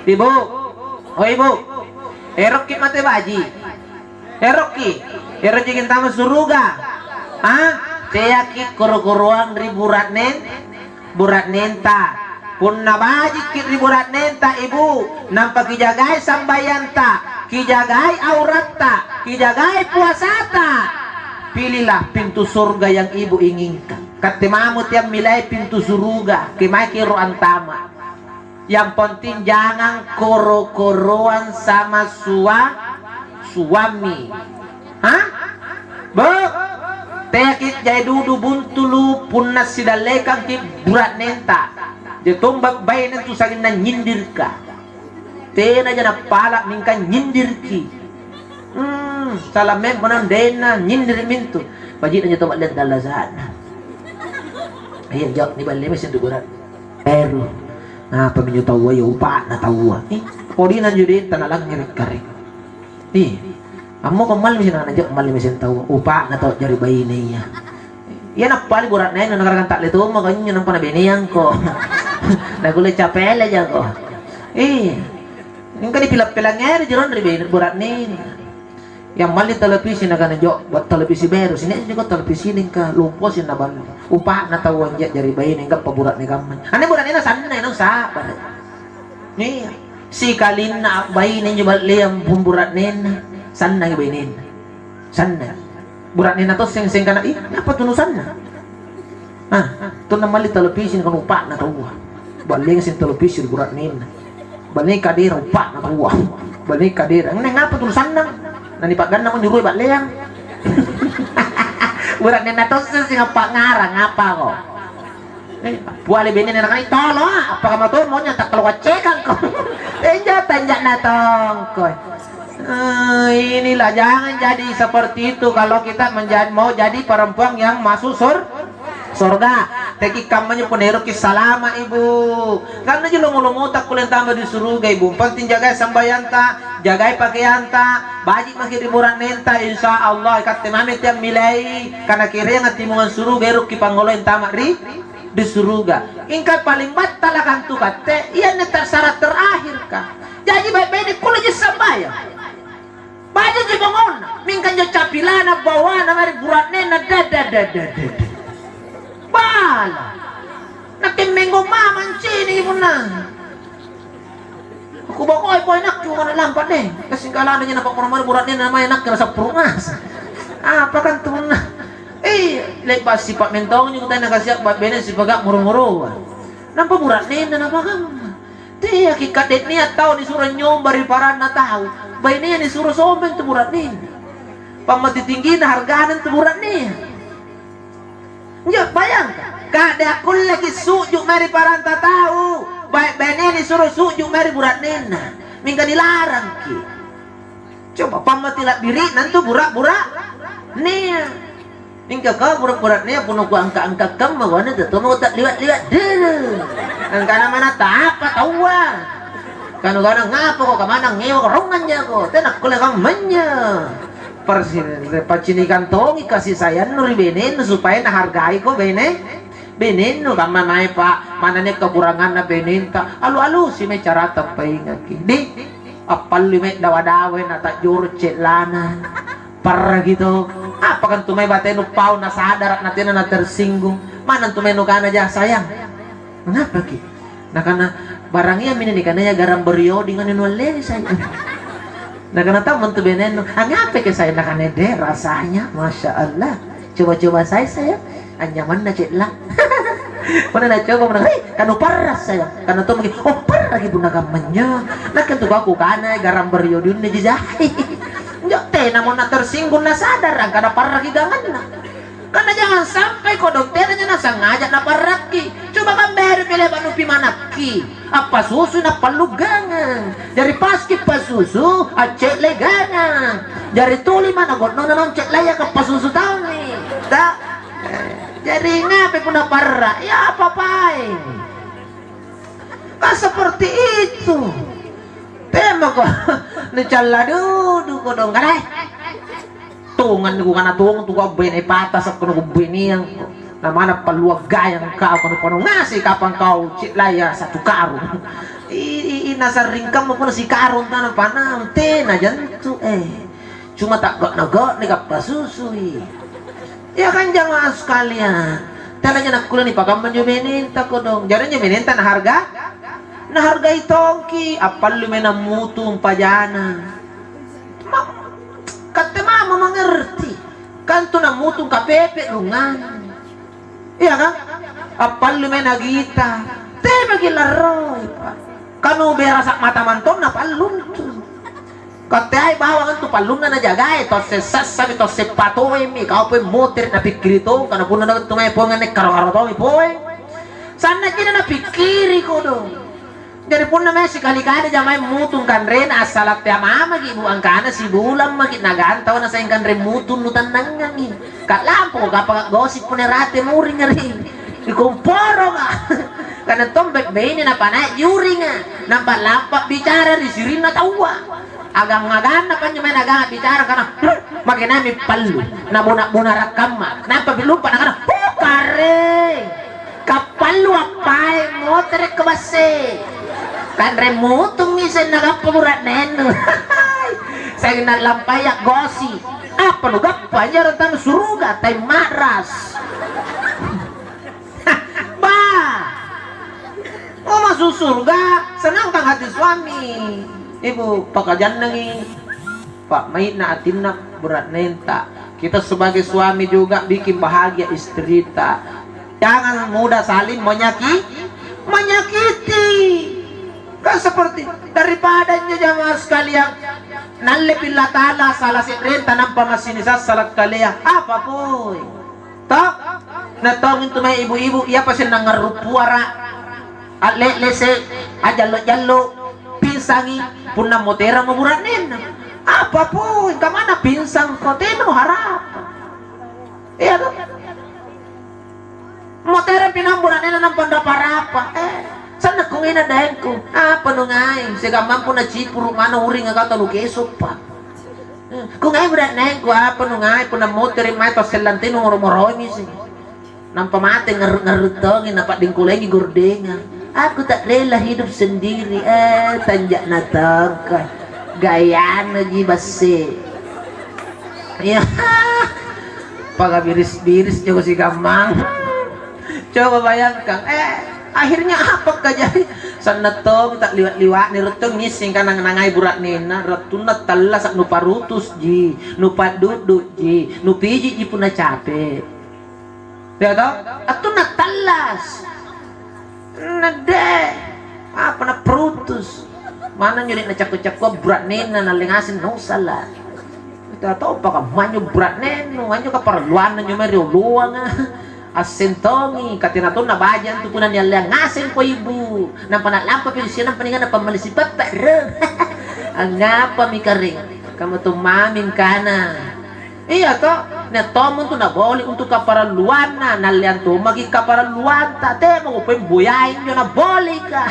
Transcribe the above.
Ibu. Oh ibu. Erok ki mate baji. Erok ki. Erok jingin tamu suruga. Ah, saya ki kuru-kuruang riburat nenta. Pun nabaji ki riburat nenta ibu. Nampak kijagai sambayanta, kijagai auratta, kijagai puasata. Pilihlah pintu surga yang ibu inginkan. Katimamu tiap milai pintu surga, kimai kiro antama. Yang penting jangan koro-koroan sama suami. Hah? Bu, tekit jai dudu buntulu punnas sidalekang ki burat nenta. Jetombak bayi nentu sagin na nyindir ka. Tena jana palak mingkan nyindir ki. Salamen manan dena nyindir mintu. Bajit aja tombak lihat dalazan. Ayan jawab ni balik mesin duguran. Eru. Ngapa minyo tawa ya upa na tawa. Kodi na judi tanah lang ngirik karek. Amo kemal mesin aja kemal mesin tawa. Upa na tawa jari bayi niya. Yan apa li burat na yun nakarakan tak leto makanya nyo nang panabiniyang ko. Nagulay capel aja ko. Yung kani pilap-pilang nga jeron rin burat nin. Yang mali televisi na kanan jo buat televisi baru sini juga televisi ning ka lumpos na ban upa na tawon ja jari bayi ning ka paburat ni gaman. Ane burat ina sana nang sa. Ni si kalin na bayi ning jubal liam bumburat nin sana bayi nin. Sana. Burat nin ato sing kana apa tunusan na. Tu na mali televisi kan upa na tawa. Baling sin televisi burat nin. Balik kadir upa na tawa. Balik kadir. Ang ngapa tunusan na? Nani pak gan namun nyuruh pak leang. Burak nin ato sing ngapa ngarang ngapa kok. Buali bini nang kali tolo apa kamu tuh maunya tak keluar cekan kok. Tanjak natong kok. Inilah jangan jadi seperti itu kalau kita mau jadi perempuan yang masuk surga. Teki kampanye peneruk salama ibu. Karena aja longo-longo tak kulen tambah di surga ibu. Penting jaga sambayanta, jaga pakaianta, bajik makin riburan nenta insya Allah ikat temame tiap milai. Karena kira yang timungan surga eruk kipangolo yang tamak di surga. Ingkat paling batal akan tu kate. Ia netar syarat terakhir kah. Jadi baik-baik di kulit sambayang. Bajik di bangun. Mingkan jo capilana bawana mari burat nena dadadadadad. Bala nakin minggu maman sini ibu na aku bawa koi enak cuma na lampat deh kasinggalan aja nampak orang buratnya namanya enak kerasa perungas apa kan tuh na lepas sifat mentong juga tanya kasih buat bener si pegak murung-murung nampak buratnya nampak kan dia kikat niat tahu disuruh nyombar di parana tahu bayinya disuruh somen tuh buratnya pamati tinggi na hargaan tuh buratnya. Ya bayangkan, kada aku lagi sujuk mari paranta tahu, baik bene disuruh sujuk mari burat nena, mingga dilarang ki. Coba pamatilah biri nanti burak-burak nih, mingga kau burak-burak nih punuh ku angka-angka kamu mana tu, mau tak liwat-liwat dulu, angka mana tak apa tahu ah, kadang-kadang ngapa kok kemana ngewa kerongannya kok, tenak kuliah kamunya. Pacini kantongi kasih sayang nuri benen supaya nah hargai kok benen nu kama naik pak mana nih kekurangan na benen tak alu si me cara tapai ngaki di apal lime dawa-dawa na tak jur lana parah gitu apa kan tumai batenu pau na sadar na tina na tersinggung mana tumai nu kana aja sayang kenapa ki nah karena barangnya mini kananya garam berio dengan nuale sayang. Nah karena tahu mentu benen, ngapa ke saya nak aneh rasanya, masya Allah. Coba-coba saya, anyaman na cetla. Mana nak coba mana, kanu paras saya, karena tuh mungkin, parah lagi bunda kamarnya. Nah kan tuh aku kana garam beriodun nih jahai. Enggak teh, namun nak tersinggung na sadar, karena parah lagi gangan na. Karena jangan sampai kok dokternya na sengaja na parah ki. Coba kan beri pilih panupi manaki. Apa susu na palugangan dari paskip pas susu acek legangan dari tuli mana godno nanon cek laya ke pas susu tahu nih tak jadi ngapain pun parah ya apa-apain kan seperti itu tema kok nicala duduk kodong kan tungan ko kana tung tuwa bene patas ako no bene yang na mana paluwag gayang kau kanu ngasih kapang kau laya satu karung ini nasa ringkam mo na si karon tanang panam na jantu cuma tak gak nagok nih kap pasusui ya kan jamaah sekalian talanya nak kuliah nih pakaman jo meninta ko dong jarang jo meninta na harga itongki apal lumena mutu umpajana kata mama mengerti kan tu na mutu kapepe lungan iya kan apal lumena gita te bagi laroy kanu berasak mata mantom na palun tu katay bawa kan tu palun na najagay to se sasabi to se patoy mi kau pe motor na pikirito kana puna na tumay po nga ne karo to mi poy sana kina na pikiri ko do dari pun na si kalikana jamay mutun kan ren asalat ya mama ibu angkana si bulam magi nagantaw na sa ingkan ren mutun nutan nangangi kalampo kapag gosip po na rate muring ngari ikumporo ka karena tombek ini na panay yuri nga nampak lampak bicara di sirin na tawa agak ngagana pa nyo may nagana bicara kana makinami palu na buna rakama nampak bilupa na kana kare kapalu apay motor kabase kan remutong minsan nagapagurat neno saya naglampayak gosi apa nugap panjang rentang suruga tay maras oh masuk surga senangkan hati suami ibu pekerjaan nangi pak mait na atin na berat nenta kita sebagai suami juga bikin bahagia istri ta jangan mudah saling menyakiti kan seperti daripadanya jamaah sekalian nalipin latala salah si renta nampa masinisas salat kalian apa po tak natongin tumay ibu-ibu iya pa siya nangarupuara at lese ajalo pinsangi puna motera maburanin apa po kamana pinsang ko tino harap iya to motera pinamburanin ng pandaparapa sana kung inadahin ko apa nungay siga mampu na chipuro mana uring nga kata lukeso pa kung ay beranin ko apa nungay puna motera may to selantino ngoromoroy misi nang pamate ngarutongin na padingkulay gordengan aku tak rela hidup sendiri tanjak natangka gaya na jibase ya pagabiris-biris juga si gamang coba bayangkan akhirnya apa kajari sana tong tak liwat-liwat ni retong ngising kan nangay burak nina retun na talasak nu parutus ji nu padudut ji nu piji ji puna capek ya tau atu na talas nade apa na prutus mana nyurik na cakko-cakko burak nina na lingasin no salah kita tahu pa ka manyo burak neno manyo ka parluan na nyumeri luang asentongi katinaton na bajan tu punan yang ngasen ko ibu nang panalampa pilisian ng paningan na pamalisipat pa ang ngapa mi karing kamu tu mamin kana iya to na tomon tu na boli untuk kaparaluan na nalian tu magi kaparaluan ta te mo pembuyain yo na boli ka